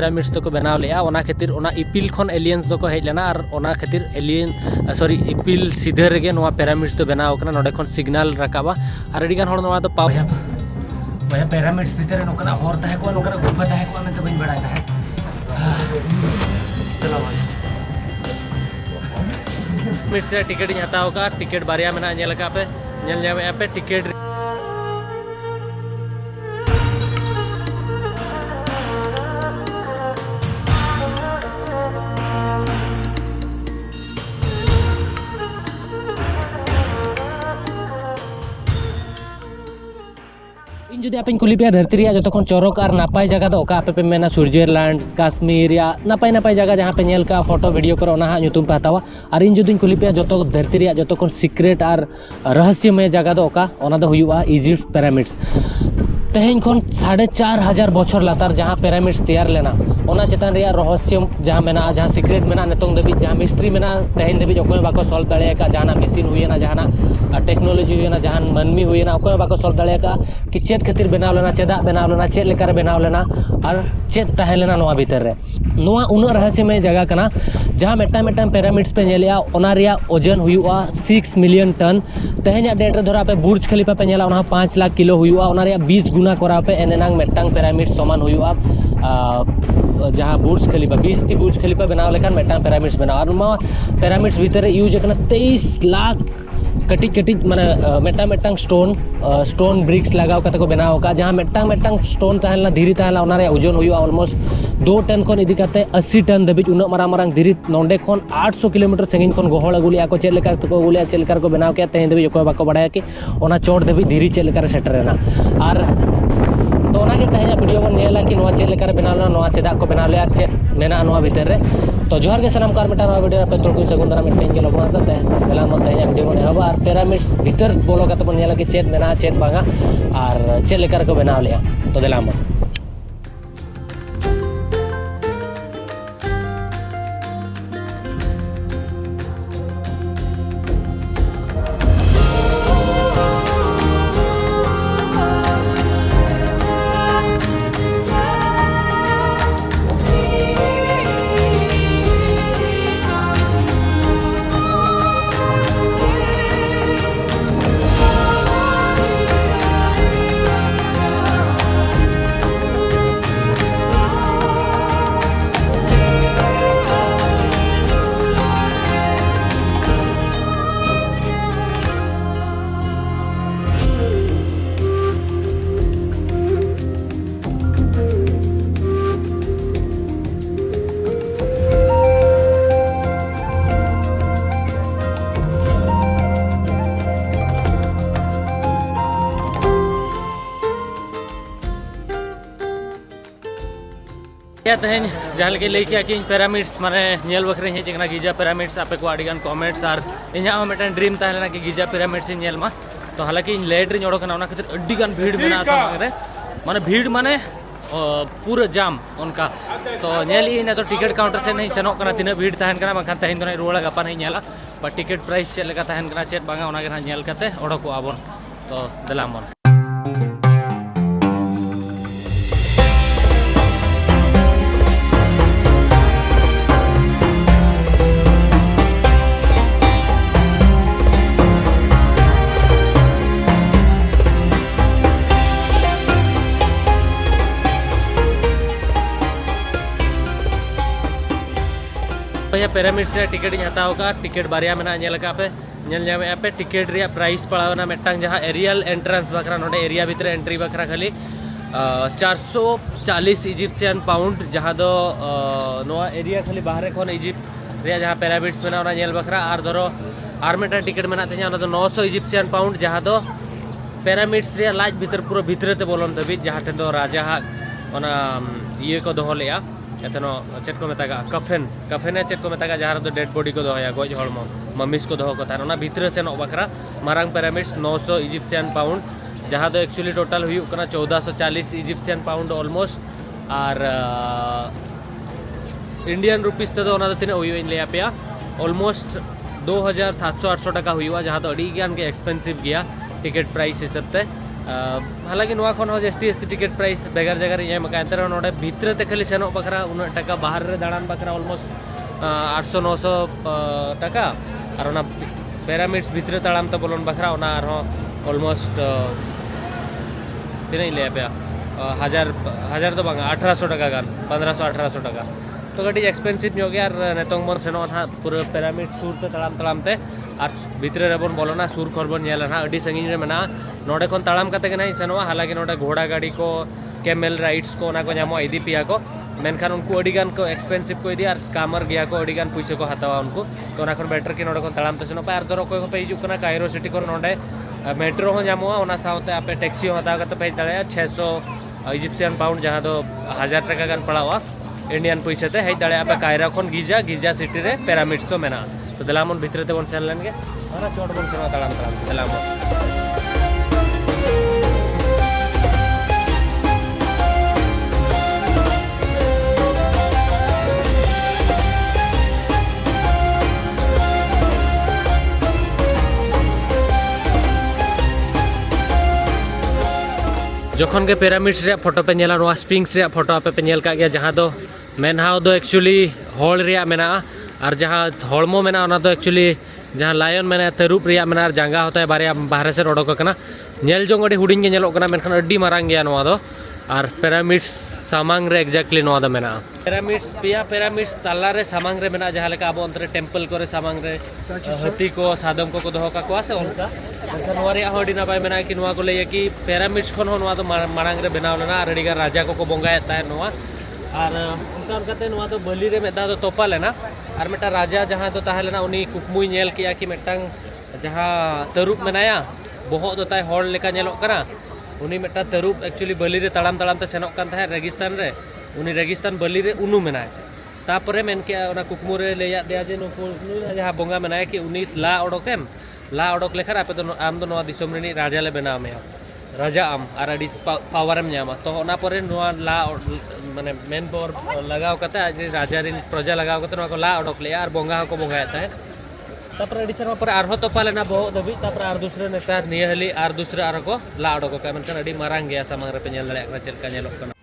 pyramids तो को बनाव लेया ओना खातिर ओना इपिल खन एलियंस तो को हेज लेना और ओना खातिर एलियन सॉरी इपिल सीधे रेगे नोआ पिरामिड्स तो बनाव कना नोडे खन सिग्नल रकाबा और अडिगान होड़ नोआ तो पाव भैया पिरामिड्स भीतर नोकना होर ताहे को नोकना गुफा ताहे को में तो बइन बड़ाय ताहे चलो मिड से टिकट हताव का टिकट बारिया में नेल का पे नेल जामे पे टिकट इन जुदी आपन कुली पे धरती रिया जतो खन चौरक और नापाय जगह दो का पे मेना स्विट्जरलैंड कश्मीर या नापाय नापाय जगह जहाँ पे नेल का फोटो वीडियो कर ओना ᱧᱩᱛᱩᱢ पे हतावा और इन जुदी कुली पे जतो धरती रिया जतो खन सीक्रेट और रहस्यमय जगह दो का ओना दो हुआ इजिप्ट पिरामिड्स तेहेन खन 4,500 बछर लातार जहाँ पिरामिड्स तैयार लेना ओना चेतान रिया रहस्य जहाँ मेना जहाँ सीक्रेट मेना नितोंग दबी जहाँ मिस्ट्री मेना तेहेन दबी अकोय बाको सॉल्व दाड़े का जहाँ मशीन हुईना जहाँ टेक्नोलॉजी हुईना जहाँ मनमी हुईना अकोय बाको सॉल्व दाड़े का कि चेत खातिर बनाव लेना चेदा बनाव लेना चेत लेकर बनाव लेना और चेत ताहे लेना नोआ भीतर रे नोआ उना रहस्यमय जगह कना जहाँ मेटा मेटा पिरामिड्स पे नेलिया ओना रिया ओजन हुआ 6 मिलियन टन तेहेन डेट रे धरा पे बुर्ज खलीफा पे नेला ओना 5 लाख किलो हुआ ओना रिया 20 गुना करा पे एनेनांग मेटांग पिरामिड समान हुआ जहाँ बुर्ज खलीफा 20 टी बुर्ज खलीफा बनाव लेखान मेटांग पिरामिड्स बनाव और पिरामिड्स भीतर यूज करना 23 लाख कटिज कटिज माने मेटा मेटांग स्टोन ब्रिक्स लगाव कते को बनाव का जहाँ मेटांग मेटांग स्टोन ताहेला धीरी ताहेला ओना रे ओजन हुआ ऑलमोस्ट 2 टन खन इदी करते 80 टन दबिज उना मारांग मारांग धीरी नोंडे खन 800 किलोमीटर संगीन खन गोहल अगुलिया को चेल लेकर को अगुलिया चेल लेकर को बनाव के तेहेन दबिज को बाको बड़ाया कि ओना चोट दबिज धीरी चेल लेकर सेटरेना और तो ओना के तेहेन वीडियो बन नेला कि नोआ चेल लेकर बनावना नोआ चेदा को बनाव ले चेद मेना नोआ भीतर रे तो जोहार के सलाम कार मेटा नोआ वीडियो पे तो कोई सगुंदरा मिटेन के लोगों से तेला मत तेहेन वीडियो बन हबा और पिरामिड्स भीतर बोलो का तो बन नेला कि चेद मेना चेद बांगा और चेल लेकर को बनाव लिया तो देला मत तेहेन जहाँ लगे लई कि पिरामिड्स माने नेल बखरे हेज कना गिजा पिरामिड्स आपे को आडिगान कमेंट्स और इना मेटन ड्रीम ताहेना कि गिजा पिरामिड्स नेल मा तो हालांकि इन लेट रे जोड़ो कना ओना खातिर अड्डीगान भीड़ मेना सामने रे माने भीड़ माने पूरा जाम उनका तो नेली ने तो टिकट काउंटर से नहीं सनो कना तिना भीड़ ताहेन कना बखन ताहेन तो नहीं रोड़ा गपा नहीं नेला पर टिकट प्राइस चेल लगा ताहेन कना चेत बांगा ओना के नेल कते ओडको आबोन तो दलामन भैया पिरामिड्स से टिकट हताव का टिकट बारिया में नेल का पे नेल जामे पे टिकट रिया प्राइस पड़ावना मेटांग जहाँ एरियल एंट्रेंस बखरा नोडे एरिया भीतर एंट्री बखरा खाली 440 इजिप्शियन पाउंड जहाँ दो नोआ एरिया खाली बाहर खन इजिप्ट रिया जहाँ पिरामिड्स में ना नेल बखरा और धरो और मेटा टिकट में ना 900 इजिप्शियन पाउंड जहाँ दो पिरामिड्स रिया लाज भीतर पूरा भीतर ते बोलन दबिज जहाँ टे दो राजा ओना ये को दोहो लेया एतनो चेट को मेता कफेन कफेने चेट को मेता जहाँ तो डेड बॉडी को दोहया गज हड़मो मम्मीस को दोहो को तार ओना भीतर से नो बखरा मारांग पिरामिड्स 900 इजिप्शियन पाउंड जहाँ तो एक्चुअली टोटल हुई 1440 इजिप्शियन पाउंड ऑलमोस्ट और इंडियन रुपीस तो ओना तीन हुई ले पे ऑलमोस्ट 2700-800 टका हुआ जहाँ तो अड़ी गान के एक्सपेंसिव गया टिकट प्राइस हिसाब से हालांकि नोआ खन हो जस्ती जस्ती टिकट प्राइस बेगार जगह रे एम का एंतर नोडे भितर ते खाली सेनो बखरा उन टाका बाहर रे दाड़ान बखरा ऑलमोस्ट 800 900 टाका और ओना पिरामिड्स भितर ताड़ाम तो बोलन बखरा ओना ऑलमोस्ट तीन ले पे हजार तो बांगा 1800 टाका गान 1500 1800 टाका तो कटी एक्सपेंसिव ᱧᱚᱜ ᱜᱮᱭᱟ ᱟᱨ ᱱᱤᱛᱚᱝ ᱵᱚᱱ ᱥᱮᱱᱚᱜᱼᱟ ᱱᱟᱦᱟᱜ ᱯᱩᱨᱟᱹ ᱯᱤᱨᱟᱢᱤᱰ ᱥᱩᱨ ᱛᱮ ᱛᱟᱲᱟᱢ ᱛᱮ ᱟᱨ ᱵᱷᱤᱛᱨᱤ ᱨᱮᱵᱚᱱ ᱵᱚᱞᱚᱱᱟ ᱥᱩᱨ ᱠᱷᱚᱱ ᱵᱚᱱ ᱧᱮᱞᱟ ᱱᱟᱦᱟᱜ ᱟᱹᱰᱤ ᱥᱟᱺᱜᱤᱧ ᱨᱮ ᱢᱮᱱᱟᱜᱼᱟ ᱱᱚᱰᱮ ᱠᱷᱚᱱ ᱛᱟᱲᱟᱢ ᱠᱟᱛᱮ ᱜᱮ ᱱᱟᱦᱟᱜ ᱥᱮᱱᱚᱜᱼᱟ हालांकि ᱱᱚᱰे घोड़ा गाड़ी को कैमल राइड्स को ᱚᱱᱟ ᱠᱚ ᱧᱟᱢᱚᱜᱼᱟ ᱤᱫᱤ ᱯᱮᱭᱟ ᱠᱚ मेनखान उनको अड़ी गान को एक्सपेंसिव को इदी और स्कामर गया को अड़ी गान पैसे को हतावा उनको तो ना बेटर कि नोडे तड़ाम ते सेनो और धरो कोई पे हिजुक ना कायरो सिटी को नोडे मेट्रो हो जामोआ ओना साउते आपे टैक्सी हो हतावा कते पे दाड़े 600 इजिप्शियन पाउंड जहां दो 1000 टाका गान पड़ावा इंडियन पैसे ते हेज दाड़े आपे कायरा खन गिजा सिटी रे पिरामिड्स तो मेना तो दलामन भितरे ते बन सेन लेनगे मारा चोट बन सेनो तड़ाम दलामन जखन के पिरामिड्स रे फोटो पे नेला नोआ स्पिंक्स रे फोटो आपे पे नेल का गया जहां दो मेन हाउ दो एक्चुअली हॉल रे मेना और जहां हॉलमो मेना ओना दो एक्चुअली जहां लायन मेना तरुप रे मेना जांगा होता है बारे बाहर से रोडो कना नेल जोंग अडी हुडिंग के नेलो कना मेनखान अडी मारांग गया नोआ दो और पिरामिड्स सामांग रे एक्जेक्टली नोआ दो मेना पिरामिड्स पिया पिरामिड्स ताला रे सामांग रे मेना जहां लेका अब अंतरे टेंपल करे सामांग रे हती को सादम को दोहो का कोसे उनका नोरी हडी ना पाए मेना कि नोआ को ले कि पिरामिड्स खन हो नोआ दो मारांग रे बनाव लेना और अडी राजा को बोंगाए ता नोआ और उनका कते नोआ दो बलि रे मेदा दो तोपा लेना और मेटा राजा जहां तो ताहे लेना उनी कुकमुई नेल किया कि मेटांग जहां तरुप मेनाया बहुत दो ताय हॉल लेका नेलोक कना उनी मेटा तरुप एक्चुअली बलि रे तड़ाम ते सेनोक कान ताहे रेगिस्तान रे उनी रेगिस्तान बलि रे उनु मेनाय तापरे मेन के ओना कुकमु रे लेया देया जे नुकु जहां बोंगा मेनाय कि उनी ला ओडोकेम ला ओडोक लेखा आपे तो आम दो नोआ दिसोम रेनी राजा ले बनाव मे राजा आम और अडी पावरम न्यामा तो ओना परे नोआ ला माने मेन पावर लगाव कते आज राजा रिन प्रजा लगाव कते नोआ को ला ओडोक ले और बोंगा को बोंगा ताहे तापर अडी चरमा पर आरो तो पालेना बहुत दबी तापर आर दूसरे नेता नियहली आर दूसरे आरो को ला ओडोक का मेनखान अडी मारांग गया सामांग रे पे नेल दले चेल का नेलोक कना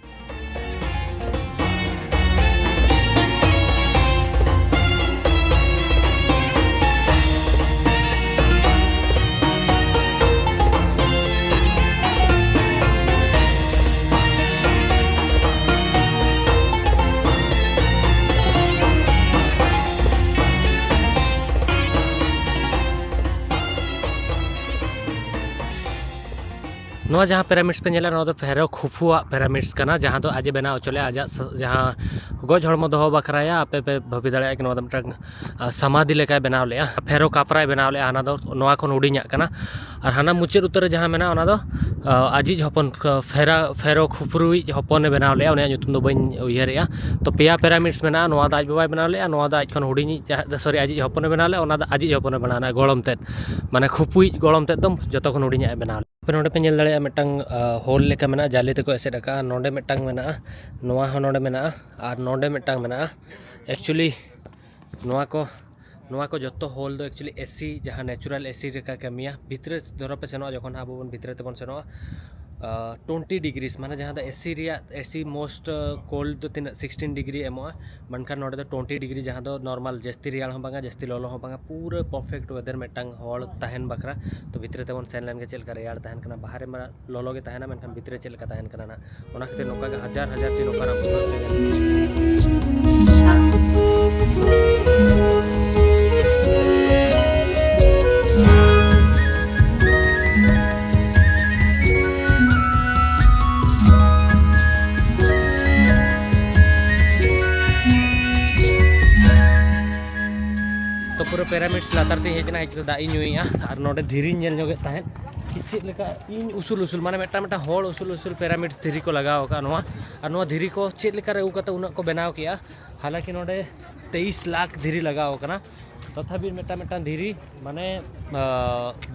नोआ जहाँ पिरामिड्स पे नेला नोआ दो फेरो खुफुआ पिरामिड्स कना जहाँ तो आज बनाव चले आज जहाँ गज हड़मो दोहो बखराया आपे पे भाभी दाड़े कि नोआ दो मटन समाधि लेका बनाव ले फेरो कापराय बनाव ले हाना दो नोआ खन हुडिᱧ कना और हाना मुचाद उतर जहाँ मेना ओना दो आजिज हपन फेरो खुफरुई हपने बनाव ले उनिया ᱧᱩᱛᱩᱢ दो बइन उयहरेया तो पेया पिरामिड्स मेना नोआ दा आज बाबाय बनाव ले नोआ दा आज खन हुडिᱧ सॉरी आजिज हपने बनाव ले ओना दा आजिज हपने बनाना गोलम तेद माने खुपुई गोलम तेद दम जतो खन हुडिᱧ बनाव पे नोडे पे नेल दाड़े मिटंग होल लेका मेना जाली तको एसेड का नोडे मिटंग मेना नोआ हो नोडे मेना और नोडे मिटंग मेना एक्चुअली नोआ को जतो होल दो एक्चुअली एसी जहाँ नेचुरल एसी रेका कमिया भितरे धरो पे सेनो जखन आबो बन भितरे ते बन सेनो 20 डिग्रीस माने जहाँ एसी रिया एसी मोस्ट कोल्ड तो 16 डिग्री एमो मनखान नोडे तो 20 डिग्री जहाँ दो नॉर्मल जस्ती रियाल हो बांगा जस्ती लोलो हो बांगा पूरा परफेक्ट वेदर मेटांग हॉल ताहेन बखरा तो भितरे ते बन सेन लेन के चेल का रियाल ताहेन कना बाहर में लोलो के ताहेना मनखान भितरे चेल का ताहेन कना ना ओना खातिर नोका के हजार हजार टी नोका तो पूरा पिरामिड्स लातार ते हेजना हेज दा इनुइया और नोडे धीरी नेल जोगे ताहेन कि चेद लेका इन उसूल उसूल माने मेटा मेटा होल उसूल उसूल पिरामिड्स धीरी को लगाव का नोआ और नोआ धीरी को चेद लेका रे उकते उना को बनाव किया हालांकि नोडे 23 लाख धीरी लगाव कना तथापि मेटा मेटा धीरी माने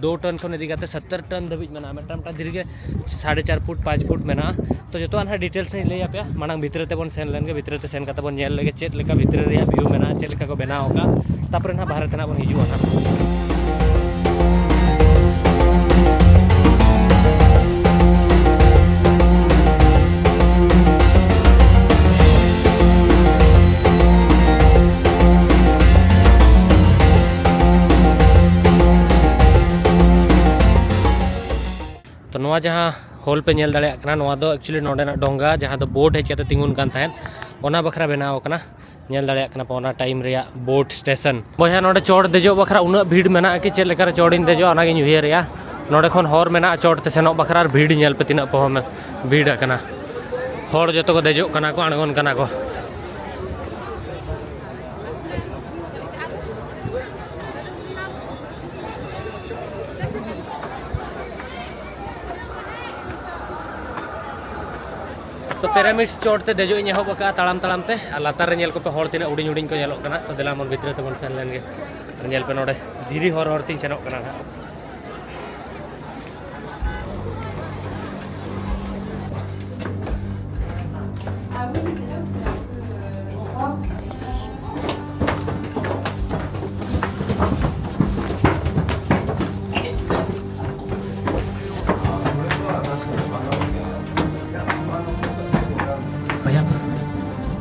2 टन खन इदी गाते 70 टन दबी मेना मेटा मेटा धीरी के 4.5 फुट 5 फुट मेना तो जतो अनहा डिटेल्स से ले आपे मानंग भितरे ते बन सेन लेन के भितरे ते सेन कते बन नेल लेगे चेद लेका भितरे रे व्यू मेना चेद लेका को बनाव का तापर ना बाहर तना बन हिजुआ ना नवा जहाँ हॉल पे नेल दाड़े कना नवा दो एक्चुअली नोडेना डोंगा जहाँ दो बोट हेज काते तिंगुन कान तहन ओना बखरा बनाव कना नेल दाड़े कना पौना टाइम रे बोट स्टेशन बया नोडे चोड़ देजो बखरा उना भीड़ मेना कि चेक लेकर चोड़िन देजो ओना गिन उयहर या नोडे खन हॉर मेना चोड़ ते सेनो बखरा भीड़ नेल पे तिना पहो में भीड़ कना हॉर जतो को देजो कना को अणगोन कना को तो पिरामिड्स चोड़ते देजो इन एहब का ताड़ाम ताड़ाम ते लातार रे नेल को पे हॉर तिना उडिन उडिन को नेलोग कना तो दिला मन भितर ते बन सेन लेन गे नेल पे नोडे धीरी हॉर हॉर तिन सेनोग कना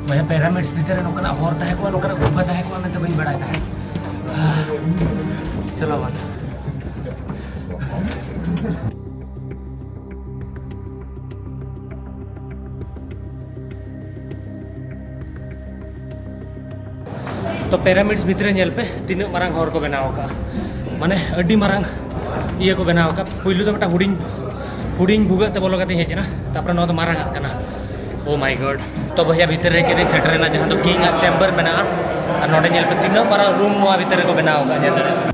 भैया पिरामिड्स भीतर नोकना हॉर तहे को नोकना गुफा तहे को मैं तो बइन बड़ा है चलो वन तो पिरामिड्स भीतर नेल पे तीन मारंग हॉर को बनाव का माने अड्डी मारंग ये को बनाव का पुइलु तो मटा हुडिंग हुडिंग भुगत बोलो कते हेजना तापर नो तो मारंग कना ओ माय गॉड तो भैया भीतर रे के सेटरेना जहां तो किंग चैम्बर मेना और नोडे नेल पे तीन मारा रूम नोआ भीतर को बनाव का जेदा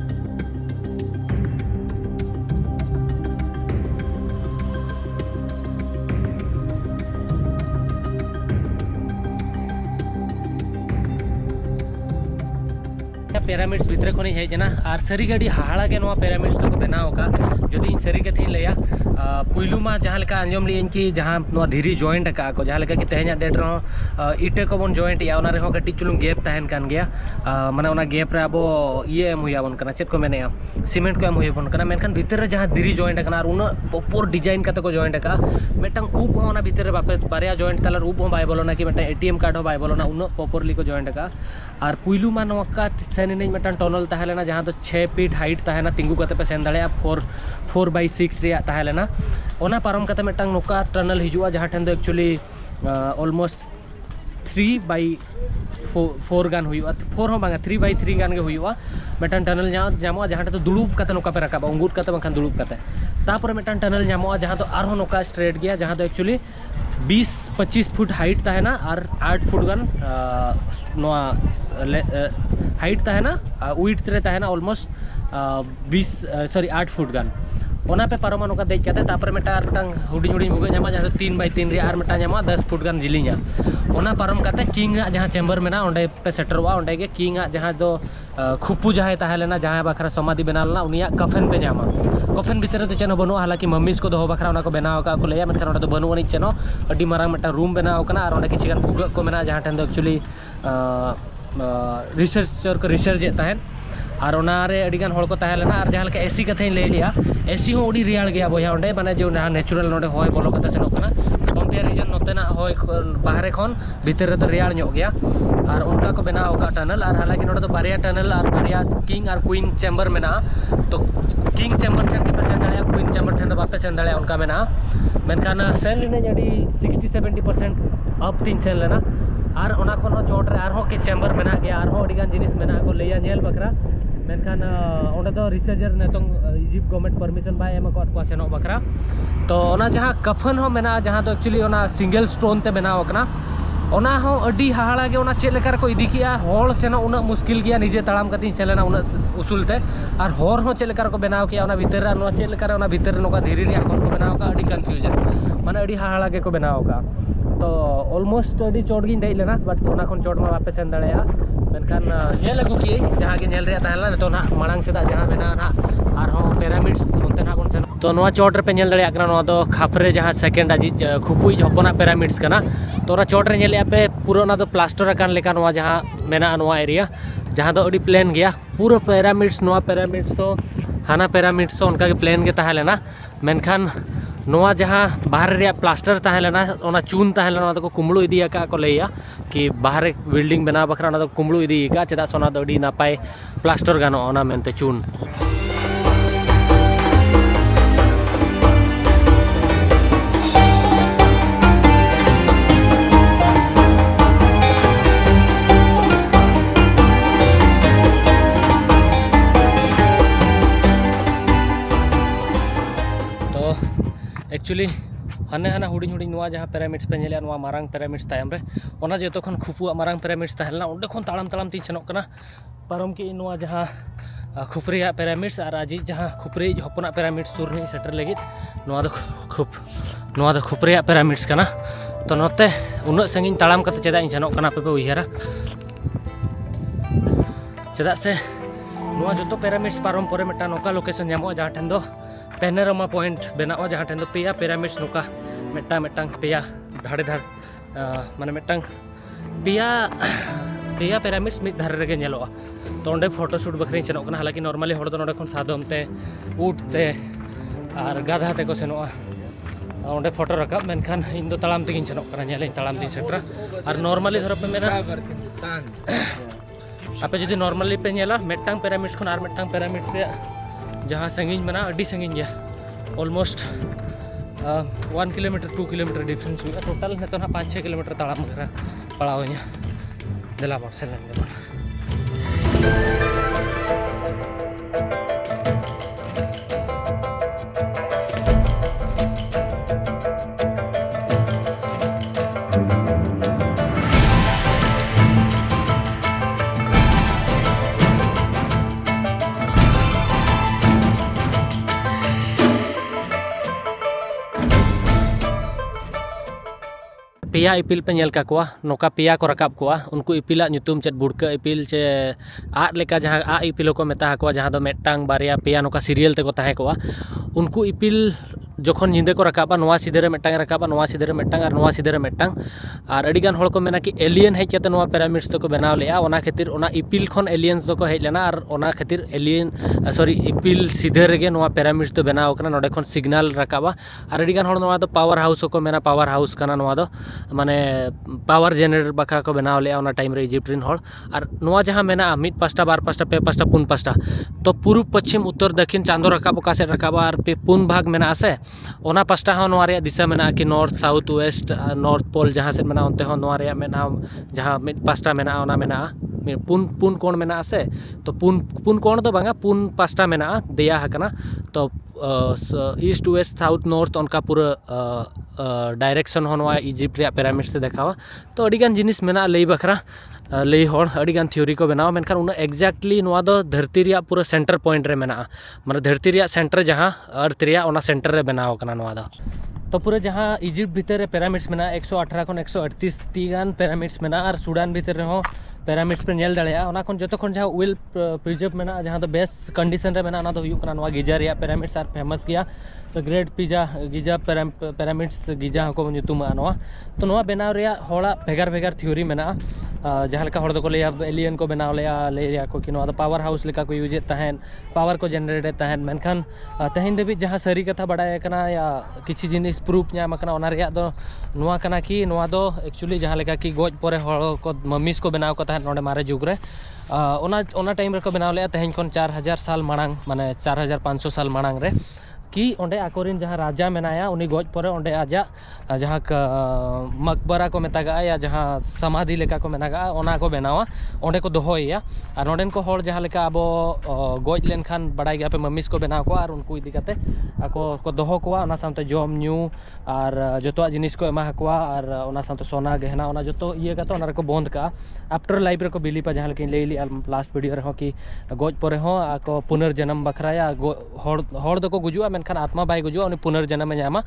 पिरामिड्स भीतर खन हेजना और सारी गाड़ी हाड़ा के नोआ पिरामिड्स तो को बनाव का जदि सारी कथे लैया पुइलू मा जहाँ लेका आंजम लियन कि जहाँ नोआ धीरी जॉइंट का को जहाँ लेका कि तेहना डेट रहो इटे को बन जॉइंट या ओना रे हो कटी चुलुंग गैप तहन कान गया माने ओना गैप रे अबो ये एम हुया बन कना चेत को मेने सीमेंट को एम हुया बन कना मेनखान भीतर रे जहाँ धीरी जॉइंट कना और उना पोर डिजाइन काते को जॉइंट का मेटंग ऊप हो ओना भीतर रे बापे बारिया जॉइंट तालर ऊप हो बाय बोलोना कि मेटा एटीएम कार्ड हो बाय बोलोना उना पोपरली को जॉइंट का और पुइलू मा नोआ का सेन नहीं मेटन टनल तहलेना जहाँ तो 6 फीट हाइट तहना तिंगू कते पे सेन दाड़े 4x6 रे तहलेना ओना पारम कते मेटंग नोका टनल हिजुआ जहाँ ठन दो एक्चुअली ऑलमोस्ट 3x4 गान हुआ 4 हो बांगा 3x3 गान गे हुआ मेटन टनल जामो जहाँ तो दुड़ूब कते नोका पे रकाबा अंगूर कते बखान दुड़ूब कते तापर मेटन टनल जामो जहाँ तो आरो नोका स्ट्रेट गया जहाँ तो एक्चुअली 20-25 फुट हाइट तहना और 8 फुट गान नोआ हाइट तहना उइट रे तहना ऑलमोस्ट 8 फुट गान ओना पे पारोमा नोका देख काते तापर मेटा मेटांग हुडिंग हुडिंग भुगे जामा जहाँ 3x3 रे आर मेटा जामा 10 फुट गान जिलिंगा ओना पारम काते किंग जहाँ चैम्बर मेना ओंडे पे सेटरवा ओंडे के किंग जहाँ दो खुप्पू जहाँ तहलेना जहाँ बखरा समाधि बनालना उनिया कफन पे जामा कफन भीतर तो चेनो बनो हालांकि मम्मीस को दो बखरा ओना को बनाव का को लेया मेनखान ओंडे तो बनो अनि चेनो अड्डी मारांग मेटा रूम बनाव कना और ओंडे किछि गान भुगक को मेना जहाँ ठन दो एक्चुअली रिसर्चर को रिसर्च तहन और ओनारे अडिगान होड़ को तहलेना और जहाँ लेका एसी कथे ले लिया एसी हो उडी रियाल गया बोया ओंडे माने जो नेचुरल नोडे होय बोलो कते सेनो कना कंपेरिजन नोतेना होय बाहरे खन भीतर तो रियाल ᱧᱚᱜ गया और उनका को बनाव का टनल और हालांकि नोडे तो बारिया टनल और बारिया किंग और क्वीन चैम्बर मेना तो किंग चैम्बर ठन के पेसेंट दाड़े क्वीन चैम्बर ठन बापे सेन दाड़े उनका मेना मेनखान सेन लिने जडी 60-70% अप तीन सेन लेना और ओना खन चोट रे आरो के चैम्बर मेना गया आरो अडिगान जिनिस मेना को लेया नेल बकरा मेनखान ओंडे तो रिसर्चर नेतों इजिप्ट गवर्नमेंट परमिशन बाय एम को सेनो बकरा तो ओना जहाँ कफन हो मेना जहाँ तो एक्चुअली ओना सिंगल स्टोन ते बनाव कना ओना हो अड्डी हाहाड़ा गे ओना चेक लेकर को इदी किया हॉल सेनो उना मुश्किल गया निजे तड़ाम कती सेलेना उना उसूलते और हॉर हो चेक लेकर को बनाव किया ओना भीतर रे ओना चेक लेकर ओना भीतर नोका धीरे रे हॉर को बनाव का अड्डी कंफ्यूजन माने अड्डी हाहाड़ा गे को बनाव का तो ऑलमोस्ट अड्डी चोट गिन दे लेना बट ओना खन चोट मा बापे सेन दाड़ेया मेनखान नेल अगु की जहाँ के नेल रे ताहला तो ना मांग सेदा जहाँ मेना ना और हो पिरामिड्स उनते ना बन सेन तो नोआ चोट रे पे नेल दाड़ेया कना नोआ दो खाफरे जहाँ सेकेंड आजी खुपुई हपना पिरामिड्स कना तो ओना चोट रे नेल पे पूरा ना तो प्लास्टर कान लेका नोआ जहाँ मेना नोआ एरिया जहाँ तो अड्डी प्लेन गया पूरा पिरामिड्स नोआ पिरामिड्स तो हाना पिरामिड्स उनका के प्लेन के ताहलेना मेनखान नोआ जहाँ बाहर रे प्लास्टर ताहलेना ओना चून ताहलेना तो कुमड़ू इदी का को लैया कि बाहर बिल्डिंग बना बखरा ना तो कुमड़ू इदी का चेदा सोना तो अड्डी नापाय प्लास्टर गानो ओना मेनते चून एक्चुअली हाने हाना हुडिंग हुडिंग नोआ जहाँ पिरामिड्स पे नेले नोआ मारांग पिरामिड्स तायम रे ओना जतो खन खुफुआ मारांग पिरामिड्स ताहेलना ओंडे खन ताड़ाम ताड़ाम ती सेनोक कना पारम की नोआ जहाँ खुफरिया पिरामिड्स और आजी जहाँ खुफरी हपना पिरामिड्स सुर नहीं सेटर लगी नोआ दो खुफरिया पिरामिड्स कना तो नोते उन्ना संगिन ताड़ाम कते चेदा इन सेनोक कना पे उइहारा चेदा से नोआ जतो पिरामिड्स पारम परे मेटा नोका लोकेशन ᱧᱟᱢᱚᱜᱼᱟ जहाँ ठेन दो पेनोरामा पॉइंट बनावा जहाँ ठेन दो पेया पिरामिड्स नोका मेटा मेटांग पेया धाड़े धाड़ माने मेटांग पेया पिरामिड्स मिद धारे रेगे नेलोआ तो ओंडे फोटो शूट बखरी सेनोक कना हालांकि नॉर्मली हड़ दो नोडे खन सादम ते ऊट ते और गाधा ते को सेनोआ ओंडे फोटो रकाब मेनखान इन दो ताड़ाम तेगिन सेनोक कना नेले ताड़ाम ती सेटरा और नॉर्मली धर पे मेना आपे जुदी नॉर्मली पे नेला मेटांग पिरामिड्स खन और मेटांग पिरामिड्स रे जहाँ संगिन मेना अड्डी संगिन गया ऑलमोस्ट 1 किलोमीटर 2 किलोमीटर डिफरेंस हुआ टोटल ने तो ना 5-6 किलोमीटर ताड़ाम बखरा पड़ावኛ दला बक्सलन जेमन पेया इपिल पे नेल काकुआ नोका पेया को रकाब कोआ उनको इपिला ᱧᱩᱛᱩᱢ चेत बुड़का इपिल चे आग लेका जहाँ आ इपिलो को मेता कोआ जहाँ दो मेटांग बारिया पेया नोका सीरियल ते को ताहे कोआ उनको इपिल जखन निंदे को रकाबा नोआ सीधे रे मेटांग रकाबा नोआ सीधे रे मेटांग और नोआ सीधे रे मेटांग और अडिगान हड़ को मेना कि एलियन हेज केते नोआ पिरामिड्स तो को बनाव लेया ओना खातिर ओना इपिल खन एलियंस तो को हेज लेना और ओना खातिर एलियन सॉरी इपिल सीधे रेगे नोआ पिरामिड्स तो बनाव कना नोडे खन सिग्नल रकाबा और अडिगान हड़ नोआ दो पावर हाउस को मेना पावर हाउस कना नोआ दो माने पावर जनरेटर बखरा को बनाव लेया ओना टाइम रे इजिप्ट रिन हड़ और नोआ जहाँ मेना मिड पास्टा बार पास्टा पे पास्टा पुन पास्टा तो पूर्व पश्चिम उत्तर दक्षिण चांदो रकाब का से रकाबा और पे पुन भाग मेना आसे ओना पास्टा हो नोआ रे दिशा मेना कि north south west north pole जहाँ से मेना ओनते हो नोआ रे मेना जहाँ मिड पास्टा मेना ओना मेना पुन कोण मेना आसे तो पुन कोण तो बांगा पुन पास्टा मेना देया हकना तो ईस्ट वेस्ट साउथ नॉर्थ उनका पूरा डायरेक्शन होना इजिप्ट रे पिरामिड से देखावा तो अडिगान जिनिस मेना लई बखरा लई हड़ अडिगान थ्योरी को बनावा मेनखान उन एक्जैक्टली नोआ दो धरती रे पूरा सेंटर पॉइंट रे मेना माने धरती रे सेंटर जहाँ अर्थ रे ओना सेंटर रे बनाव कना नोआ दो तो पूरा जहाँ इजिप्ट भीतर पिरामिड्स मेना 118 खन 138 टी गान पिरामिड्स मेना और सूडान भीतर रे हो पिरामिड्स पे नेल दाड़ेया ओना खन जतो खन जहाँ वेल प्रिजर्व मेना जहाँ तो बेस्ट कंडीशन रे मेना ओना तो हुयुक कना नोआ गिजा रे पिरामिड्स आर फेमस गया तो ग्रेट गिजा पिरामिड्स गिजा को ᱧᱩᱛᱩᱢ नोआ तो नोआ बनाव रे होड़ा भेगार भेगार थ्योरी मेना जहाँ लेका हड़ को लेया एलियन को बनाव लेया लेया को कि नोआ तो पावर हाउस लेका को यूज तहन पावर को जनरेट तहन मेनखान तहन देबी जहाँ सारी कथा बड़ाय कना या किछि जिनिस प्रूफ ᱧᱟᱢ कना ओना रे दो नोआ कना कि नोआ दो एक्चुअली जहाँ लेका कि गोज परे हड़ को मम्मीस को बनाव को तहन नोडे मारे जुग रे ओना टाइम रे को बनाव लेया तहन खन 4000 साल मांग माने 4500 साल मांग रे कि ओंडे आकोरिन जहाँ राजा मेनाया उनी गोज परे ओंडे आजा जहाँ मकबरा को मेतागा या जहाँ समाधि लेका को मेनागा ओना को बनावा ओंडे को दोहोया और नोडेन को हड़ जहाँ लेका अब गोज लेनखान बड़ाई गया पे मम्मीस को बनाव को और उनको इदी कते आको को दोहो कोआ ओना सामते जम न्यू और जतो जिनिस को एमा हकवा और ओना सामते सोना गहना ओना जतो इये कते ओना रे को बंद का आफ्टर लाइफ रे को बिलीपा जहाँ लेकिन लेली लास्ट वीडियो रे हो कि गोज परे हो आको पुनर्जन्म बखराया हड़ दो को गुजुआ मेनखान आत्मा बाय गुजुआ उनी पुनर्जन्म ᱧᱟᱢᱟ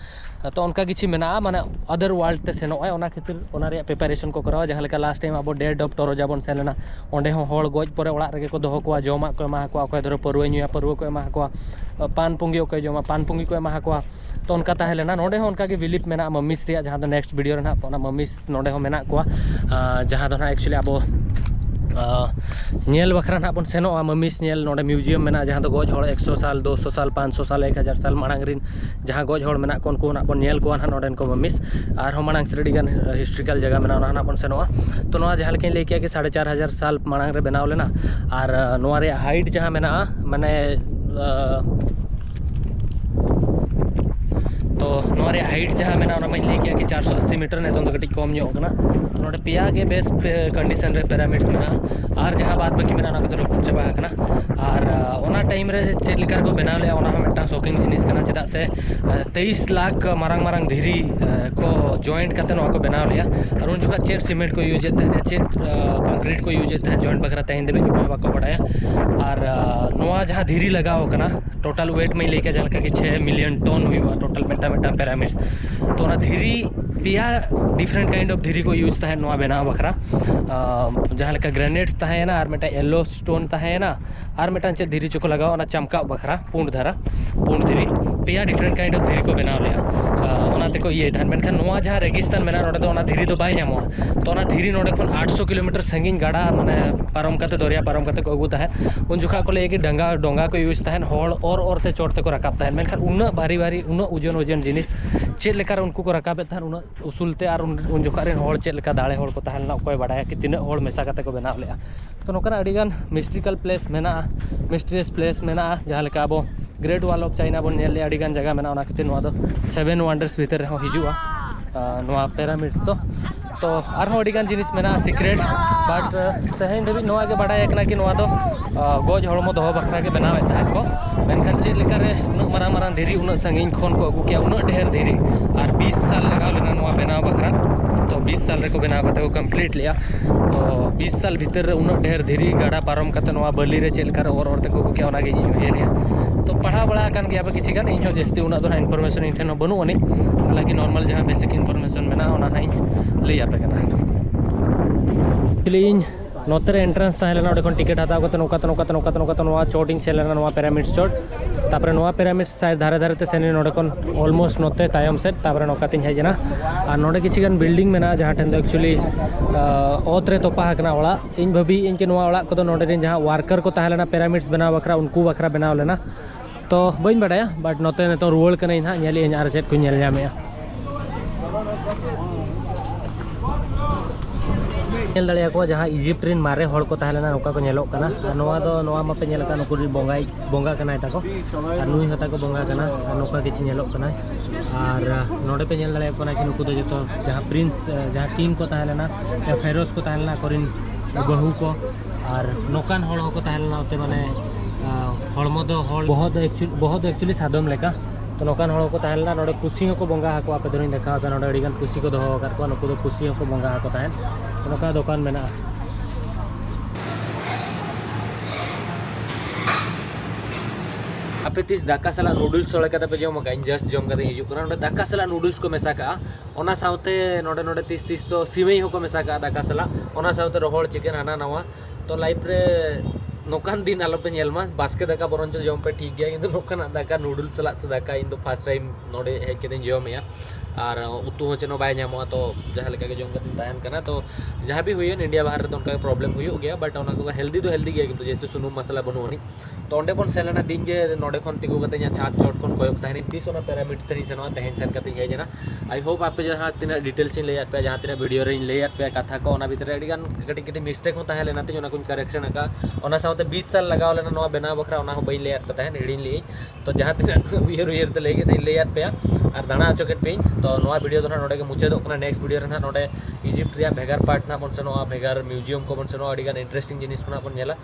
तो उनका किछि मेना माने अदर वर्ल्ड ते सेनोय ओना खातिर ओना रे प्रिपरेशन को करावा जहाँ लेका लास्ट टाइम अब डेड ऑफ टोरोजा बन सेलेना ओंडे हो हड़ गोज परे ओड़ा रेगे को दोहो कोआ जमा को एमा कोआ अकय धरो परवे ᱧᱩᱭᱟ परवे को एमा कोआ पान पुंगी अकय जमा पान पुंगी को एमा कोआ तो उनका ताहेलेना नोडे हो उनका के बिलीफ मेना मम्मीस रे जहाँ दो नेक्स्ट वीडियो रे ना ओना मम्मीस नोडे हो मेना कोआ जहाँ दो ना एक्चुअली अब नेल बखरा ना बन सेनोआ मम्मीस नेल नोडे म्यूजियम मेना जहाँ दो गोज हड़ 100 साल 200 साल 500 साल 1000 साल मांग रिन जहाँ गोज हड़ मेना कोन को ना बन नेल को ना नोडेन को मम्मीस और हम मांग श्रेडी गान हिस्ट्रिकल जगह मेना ओना ना बन सेनोआ तो नोआ जहाँ लेकिन लेके कि 4500 साल मांग रे बनाव लेना और नोआ रे हाइट जहाँ मेना माने तो नोरे हाइट जहाँ मेना ओना मैं लेके कि 480 मीटर ने तो कटी कम ᱧᱚᱜ ᱠᱟᱱᱟ तो नोडे पिया के बेस कंडीशन रे पिरामिड्स मेना और जहाँ बाद बाकी मेना ओना को रपुड़ चाबा हकना और ओना टाइम रे चेक लेकर को बनाव ले ओना मिट्टा शॉकिंग जिनिस कना चेदा से 23 लाख मारंग मारंग धीरी को जॉइंट करते नोआ को बनाव लिया और उन जुगा चेक सीमेंट को यूज होता है चेक कंक्रीट को यूज होता है जॉइंट बकरा तहन देबे को बाको बड़ाया और नोआ जहाँ धीरी लगाओ कना टोटल वेट में लेके जलका कि 6 मिलियन टन हुआ टोटल मेटा मेटा पिरामिड्स तो ना धीरी पिया डिफरेंट काइंड ऑफ धीरी को यूज तहन नोआ बनाव बकरा जहाँ लेका ग्रेनेड्स तहना और मेटा येलो स्टोन तहना और मेटा चे धीरी चको लगाओ ना चमका बकरा पूर्ण धारा पूर्ण धीरी पिया डिफरेंट काइंड ऑफ धीरी को बनाव लिया ओना तेको ये धान मेनखान नोआ जहाँ रेगिस्तान मेना नोडे तो धीरी तो बाय नामोआ तो धीरी नोडे खन 800 किलोमीटर संगीन गाड़ा माने पारम करते दरिया पारम करते को अगू तहन उन जुखा को लेके डोंगा को यूज तहन हॉल और ते चोट ते को रकाब तहन मेनखान उन भारी भारी उन ओजन जिनिस चेक लेकर उनको को रकाबे तहन उन उसूलते और उन जुखा रेन हॉल चेक लेकर दाड़े हॉल को तहन ना कोई बड़ाया कि तीन हॉल मेसा करते को बनाव लेया तो नोकना अड़ीगान मिस्ट्रिकल प्लेस मेना मिस्ट्रियस प्लेस मेना जहाँ लेका अब ग्रेट वॉल ऑफ चाइना बन नेल अड़ीगान जगह मेना ओना खातिर नोआ दो 7 वंडर्स भीतर हो हिजुआ नोआ पिरामिड्स तो आरहों अड़ीगान जिनिस मेना सीक्रेट बाट तहन देवी नोआ के बड़ाय कना कि नोआ दो गोज हड़मो दो बखरा के बनावे तहन को मेनखान चेक लेकर उन मारांग मारांग धीरी उन संगीन खन को अगू किया उन ढेर धीरी और 20 साल लगाव लेना नोआ बनाव बखरा तो 20 साल रे को बनाव करते को कंप्लीट लिया तो 20 साल भीतर उन ढेर धीरी गाड़ा पारम करते नोआ बली रे चेक लेकर और ते को किया ओना गे उयरिया तो पढ़ा बड़ा कान गया पे किसी गान इन जस्ती उना दो इनफॉरमेशन इन ठेन बनू अनी हालांकि नॉर्मल जहाँ बेसिक इनफॉरमेशन मेना ओना हाई लई आपे कना एक्चुअली नोते एंट्रेंस तहलेना ओडे खन टिकट हताव कते नोका नोआ चोटिंग सेलेना नोआ पिरामिड्स चोट तापरे नोआ पिरामिड्स साइड धारे धारे ते सेने नोडे खन ऑलमोस्ट नोते तायम सेट तापरे नोका तिन हेजना और नोडे किछि गान बिल्डिंग मेना जहाँ ठेन दो एक्चुअली ओत रे तोपा हकना ओड़ा इन भाभी इनके नोआ ओड़ा को नोडे रेन जहाँ वार्कर को तहलेना पिरामिड्स बनाव बखरा उनको बखरा बनाव लेना तो बइन बड़ाया बाट नोते ने तो रुवल कने ना नेली इन आर चेट को नेल जामेया नेल दड़िया को जहाँ इजिप्ट रेन मारे हड़ को तहलेना नोका को नेलो कना नोआ दो नोआ मापे नेल का नुकुरी बोंगा कना ताको और नुई हता को बोंगा कना नोका किछि नेलो कना और नोडे पे नेल दड़िया कोना कि नुकु दो जतो जहाँ प्रिंस जहाँ किंग को तहलेना या फेरोज को तहलेना कोरिन बहू को और नोकान हड़ को तहलेना ओते माने हड़मो दो हड़ बहुत एक्चुअली सादम लेका तो नोकान हड़ को तहलेना नोडे कुसी को बोंगा हाको आपे दोनी देखा होता नोडे अड़ीगान कुसी को दोहो कर को नुकु दो कुसी को बोंगा हाको तहन तो नोका दुकान मेना आपे तीस दाका सला नूडल्स सोले कते पे जम गाइन जस्ट जम कते हिजु कना नोडे दाका सला नूडल्स को मेसा का ओना साउते नोडे नोडे 30 तो सिमई हो को मेसा का दाका सला ओना साउते रोहड़ चिकन आना नवा तो लाइफ रे नोकान दिन आलोपे नेलमा बास्के दाका बरंच जम पे ठीक गया किंतु नोकान दाका नूडल्स सला तो दाका इन दो फर्स्ट टाइम नोडे हे केते जमेया और उतु हो चेनो बाय नामो तो जहाँ लेका के जम कते तायन कना तो जहाँ भी हुई इंडिया बाहर तो उनका प्रॉब्लम हुई गया बट ओना को हेल्दी तो हेल्दी गया किंतु जैसे सुनुम मसाला बनोनी तो ओंडे पण सेलेना दिन जे नोडे खन तिगु कते nya छात चोट खन कोयक तहनी 30 ओना पिरामिड्स तनी सेनो तहन सेन कते हे जना आई होप आपे जहाँ तिना डिटेल्स इन लेयात पे जहाँ तिना वीडियो रे इन लेयात पे कथा को ओना भीतर एडिगान कटी कटी मिस्टेक होता है लेना ते ओना कुछ करेक्शन का ओना साउते 20 साल लगाव लेना नोआ बेना बखरा ओना हो बई लेयात पे तहन हिडिन ली तो जहाँ तिना उयर ते लेगे ते लेयात पे और दाना चोकेट पे तो नोआ वीडियो तो नोडे के मुचे दो कना नेक्स्ट वीडियो रे ना नोडे इजिप्ट रिया भेगार पार्ट ना बन सेनो भेगार म्यूजियम को बन सेनो अडिगान इंटरेस्टिंग जिनिस को ना बन नेला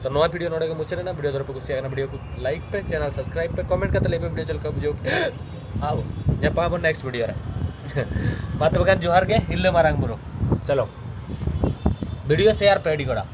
तो नोआ वीडियो नोडे के मुचे ना वीडियो पे कुछ वीडियो को लाइक पे चैनल सब्सक्राइब पे कमेंट करते ले वीडियो चल का बुझो आओ जपा बन नेक्स्ट वीडियो रे बात बकान जोहार के हिल्ले मारांग बुरो चलो वीडियो शेयर पे डी कोड़ा